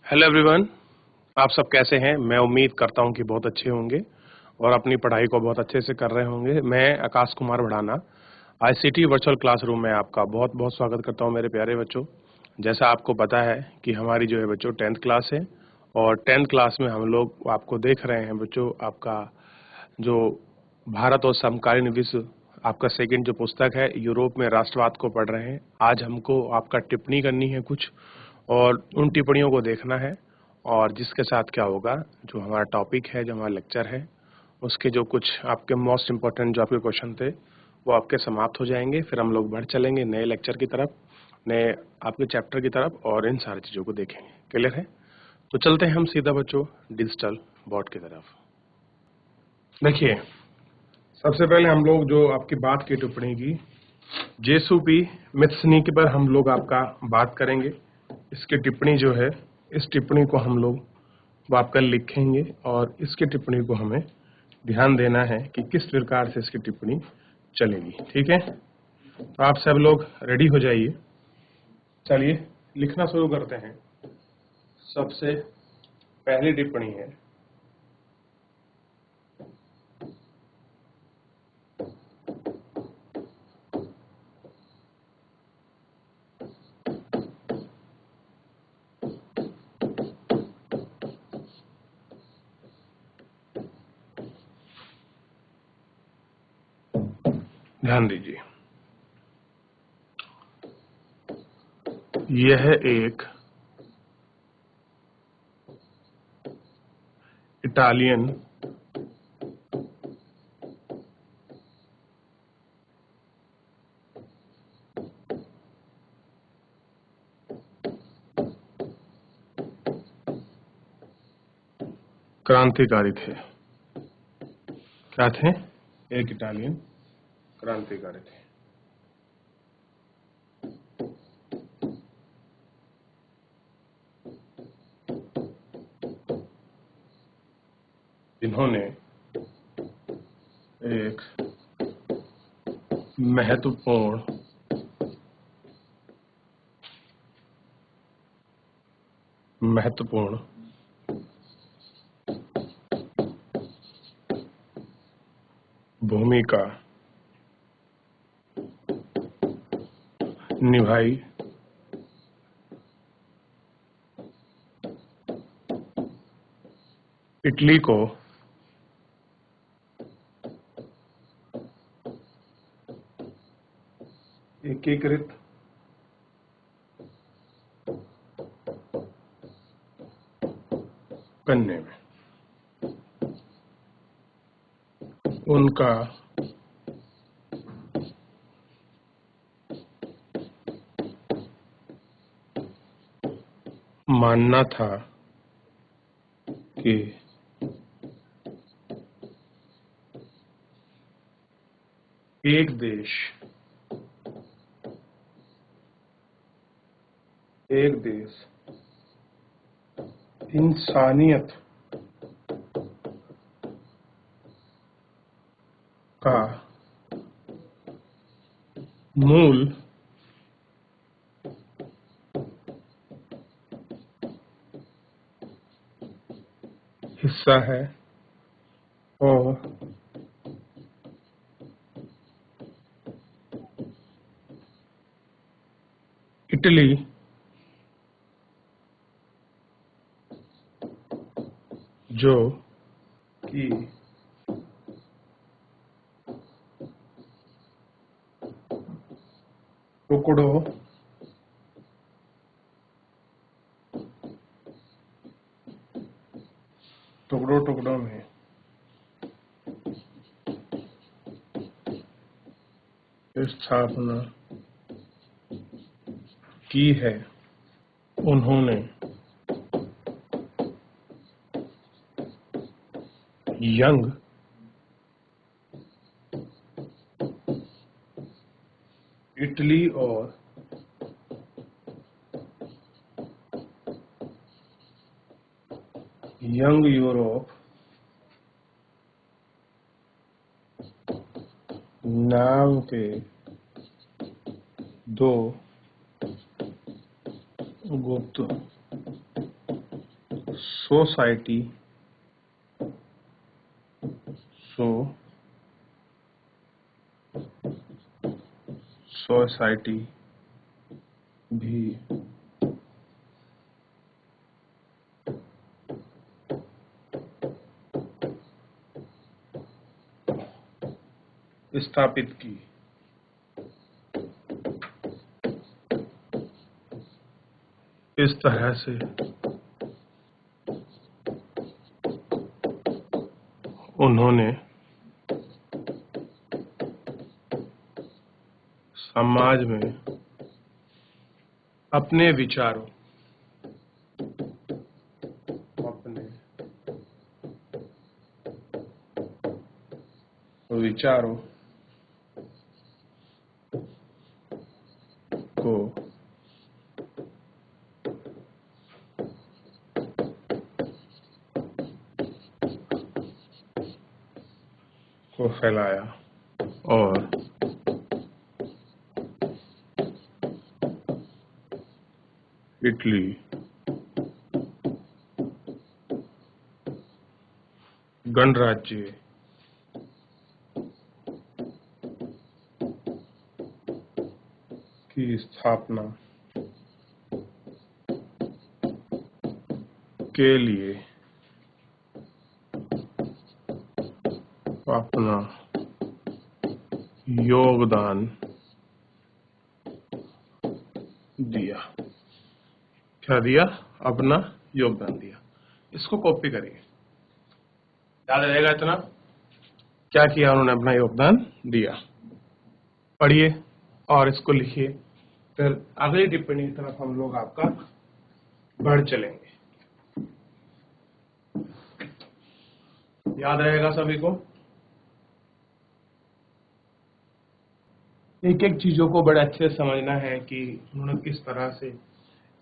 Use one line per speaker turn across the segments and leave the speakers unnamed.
Hello everyone, आप सब कैसे हैं? मैं उम्मीद करता हूं कि बहुत अच्छे होंगे और अपनी पढ़ाई को बहुत अच्छे से कर रहे होंगे। मैं Akash Kumar Bhadana ICT virtual classroom में आपका बहुत बहुत स्वागत करता हूं मेरे प्यारे बच्चों। जैसा आपको पता है कि हमारी जो है बच्चों 10th क्लास है और 10th क्लास में हम लोग आपको देख रहे हैं बच्चों, आपका जो भारत और समकालीन विश्व आपका सेकंड जो पुस्तक है यूरोप में राष्ट्रवाद को पढ़ रहे हैं। आज हमको आपका टिप्पणी करनी है कुछ और उन टिप्पणियों को देखना है और जिसके साथ क्या होगा, जो हमारा टॉपिक है, जो हमारा लेक्चर है, उसके जो कुछ आपके मोस्ट इम्पोर्टेंट जो आपके क्वेश्चन थे वो आपके समाप्त हो जाएंगे। फिर हम लोग बढ़ चलेंगे नए लेक्चर की तरफ, नए आपके चैप्टर की तरफ और इन सारी चीज़ों को देखेंगे। क्लियर है? तो चलते हैं हम सीधा बच्चों डिजिटल बोर्ड की तरफ। देखिए, सबसे पहले हम लोग जो आपकी बात की टिप्पणी की जेसुपी मित्सनी के पर हम लोग आपका बात करेंगे। इसकी टिप्पणी जो है, इस टिप्पणी को हम लोग वो आपका लिखेंगे और इसकी टिप्पणी को हमें ध्यान देना है कि किस प्रकार से इसकी टिप्पणी चलेगी। ठीक है, तो आप सब लोग रेडी हो जाइए। चलिए लिखना शुरू करते हैं। सबसे पहली टिप्पणी है, ध्यान दीजिए। यह एक इटालियन क्रांतिकारी थे। क्या थे? एक इटालियन क्रांतिकारी थे। जिन्होंने एक महत्वपूर्ण भूमिका निभाई इटली को एकीकृत करने में उनका मानना था कि एक देश इंसानियत का मूल हिस्सा है और इटली जो कि टुकड़ों टुकड़ों में स्थापना की है। उन्होंने यंग इटली और यंग यूरोप नाम के दो गुप्त सोसाइटी सोसाइटी भी स्थापित की। इस तरह से उन्होंने समाज में अपने विचारों को फैलाया और इटली गणराज्य की स्थापना के लिए अपना योगदान दिया। क्या दिया? अपना योगदान दिया। इसको कॉपी करिए, याद रहेगा इतना। क्या किया उन्होंने? अपना योगदान दिया। पढ़िए और इसको लिखिए, फिर अगली टिप्पणी की तरफ हम लोग आपका बढ़ चलेंगे। याद रहेगा सभी को? एक एक चीजों को बड़े अच्छे से समझना है कि उन्होंने किस तरह से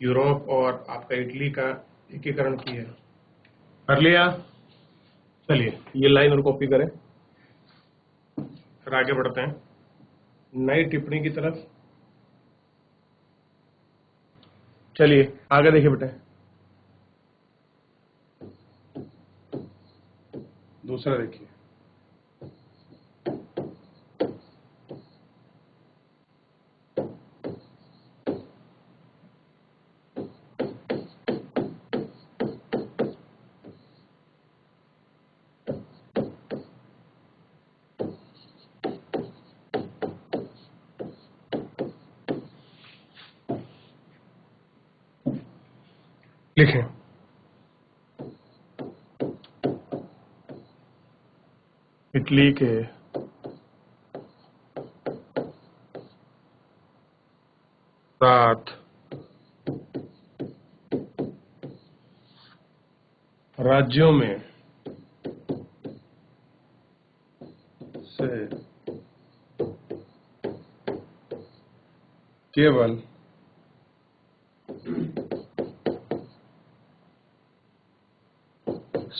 यूरोप और आपका इटली का एकीकरण किया। कर लिया? चलिए ये लाइन और कॉपी करें, फिर आगे बढ़ते हैं नई टिप्पणी की तरफ। चलिए आगे देखिए बेटे, दूसरा देखिए। लिखें, इटली के साथ राज्यों में से केवल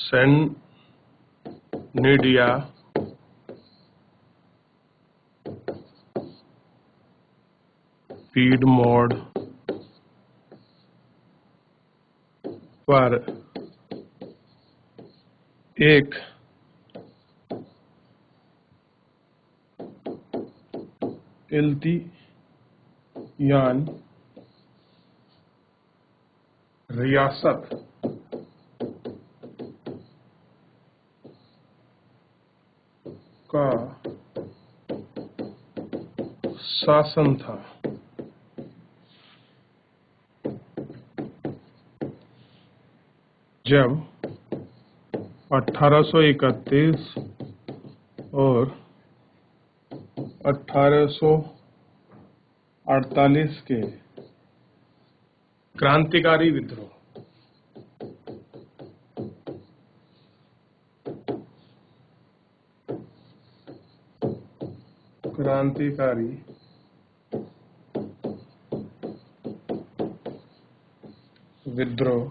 सेनेडिया पीडमोड पर एक इल्तियान रियासत का शासन था। जब 1831 और 1848 के क्रांतिकारी विद्रोह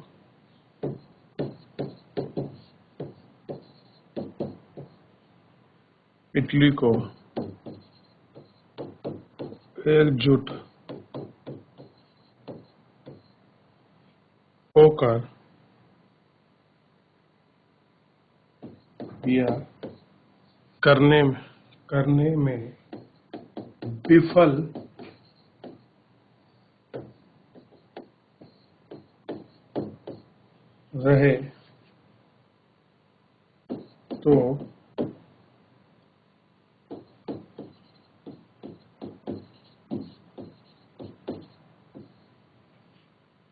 इटली को एकजुट होकर या करने में विफल रहे तो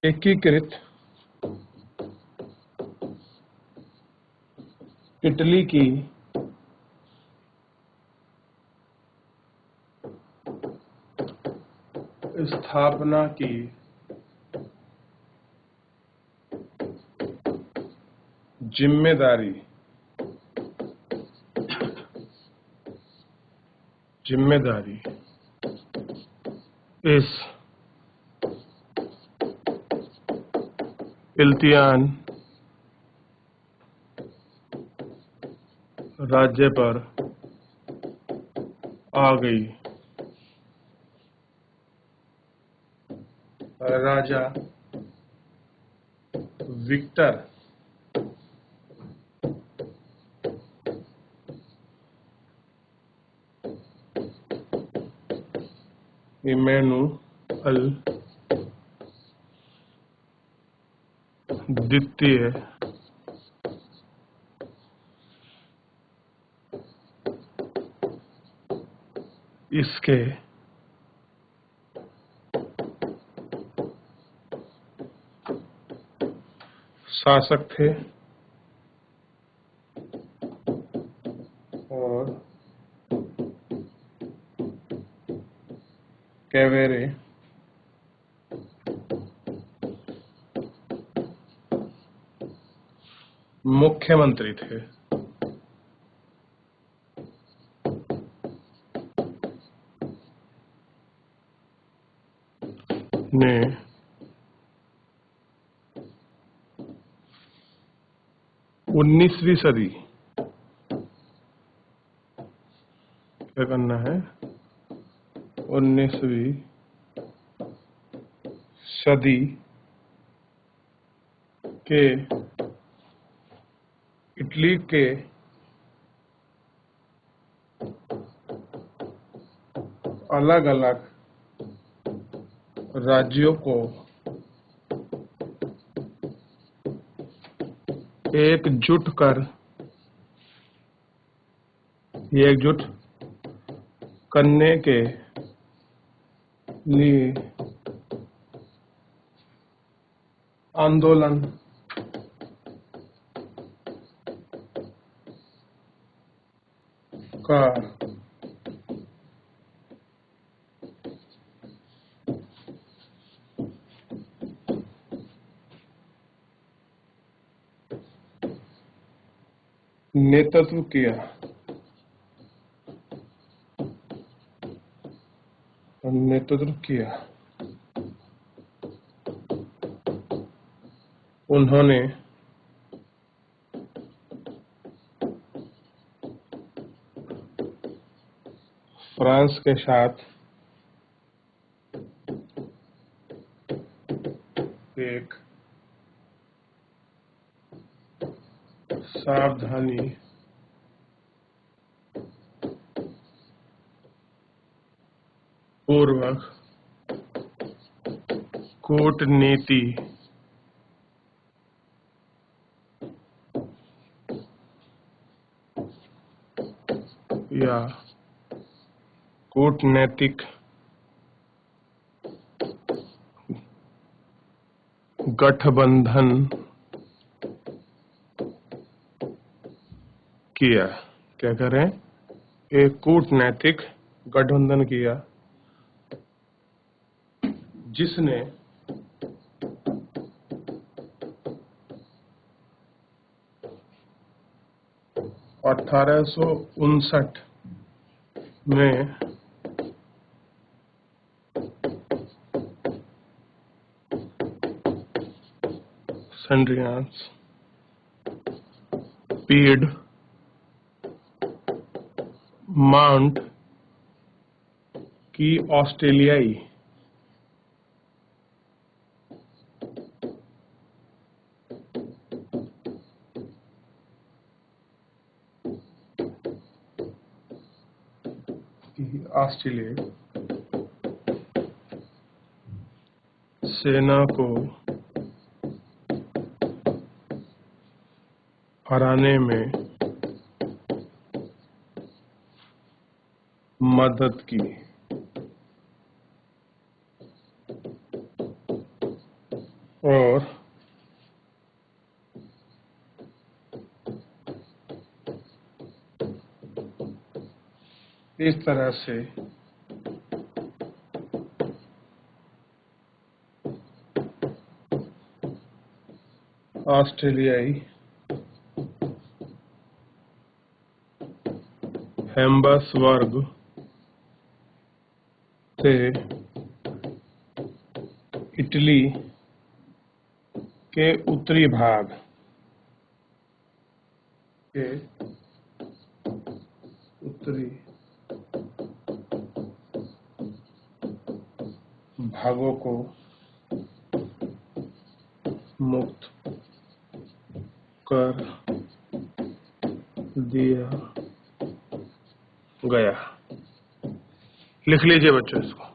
एकीकृत इटली की स्थापना की जिम्मेदारी इस इल्तियान राज्य पर आ गई। राजा विक्टर इमैनुअल द्वितीय इसके शासक थे और कैवेरे मुख्यमंत्री थे। ने 19वीं सदी क्या करना है 19वीं सदी के इटली के अलग अलग राज्यों को एकजुट करने के लिए आंदोलन का नेतृत्व किया। उन्होंने फ्रांस के साथ एक सावधानी पूर्वक कूटनीति या कूटनैतिक गठबंधन किया। क्या करें एक कूटनैतिक गठबंधन किया जिसने 1859 में सेंड्रियास पीड माउंट की ऑस्ट्रेलियाई ऑस्ट्रेलिया सेना को हराने में मदद की और इस तरह से ऑस्ट्रेलियाई हेम्बर्सबर्ग से इटली के उत्तरी भाग के उत्तरी भागों को मुक्त कर दिया गया। लिख लीजिए बच्चों, इसको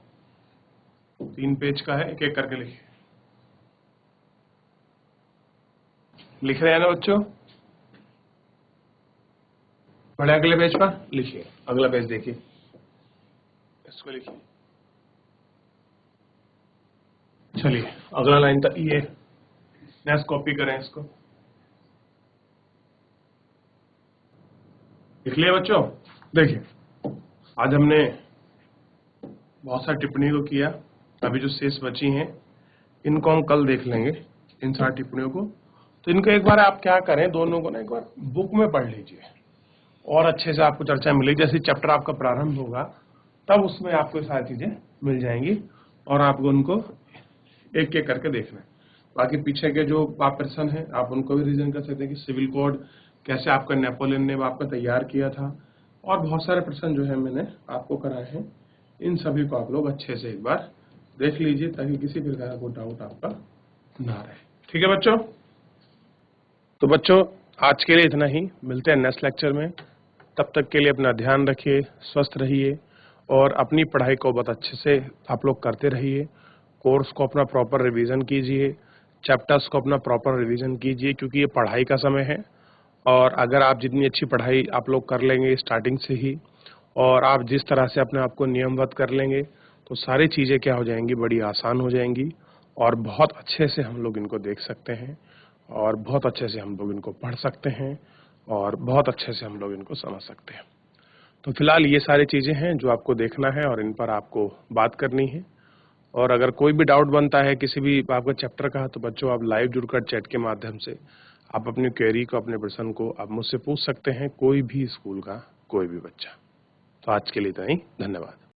3 पेज का है, एक एक करके लिखिए। लिख रहे हैं ना बच्चों? बढ़े अगले पेज पर लिखिए। अगला पेज देखिए, इसको लिखिए। चलिए अगला लाइन तक ये नेक्स्ट कॉपी करें इसको। लिख लिया बच्चों? देखिए आज हमने बहुत सारी टिप्पणी को किया, अभी जो शेष बची हैं इनको हम कल देख लेंगे, इन सारी टिप्पणियों को। तो इनको एक बार आप क्या करें, दोनों को ना एक बार बुक में पढ़ लीजिए और अच्छे से आपको चर्चा मिलेगी। जैसे चैप्टर आपका प्रारंभ होगा तब उसमें आपको सारी चीजें मिल जाएंगी और आपको उनको एक एक करके देखना है। बाकी पीछे के जो आप प्रश्न हैं आप उनको भी रिवीजन कर सकते हैं कि सिविल कोड कैसे आपका नेपोलियन ने आपका तैयार किया था, और बहुत सारे प्रश्न जो है मैंने आपको कराए हैं। इन सभी को आप लोग अच्छे से एक बार देख लीजिए ताकि किसी प्रकार का डाउट आपका ना रहे। ठीक है बच्चों? तो बच्चों आज के लिए इतना ही, मिलते हैं नेक्स्ट लेक्चर में। तब तक के लिए अपना ध्यान रखिए, स्वस्थ रहिए और अपनी पढ़ाई को बहुत अच्छे से आप लोग करते रहिए। कोर्स को अपना प्रॉपर रिवीजन कीजिए, चैप्टर्स को अपना प्रॉपर रिवीजन कीजिए, क्योंकि ये पढ़ाई का समय है। और अगर आप जितनी अच्छी पढ़ाई आप लोग कर लेंगे स्टार्टिंग से ही, और आप जिस तरह से अपने आप को नियमबद्ध कर लेंगे, तो सारी चीज़ें क्या हो जाएंगी, बड़ी आसान हो जाएंगी और बहुत अच्छे से हम लोग इनको देख सकते हैं और बहुत अच्छे से हम लोग इनको पढ़ सकते हैं और बहुत अच्छे से हम लोग इनको समझ सकते हैं। तो फिलहाल ये सारी चीज़ें हैं जो आपको देखना है और इन पर आपको बात करनी है। और अगर कोई भी डाउट बनता है किसी भी आपका चैप्टर का, तो बच्चों आप लाइव जुड़कर चैट के माध्यम से आप अपनी क्वेरी को, अपने प्रश्न को आप मुझसे पूछ सकते हैं, कोई भी स्कूल का कोई भी बच्चा। तो आज के लिए इतना ही, धन्यवाद।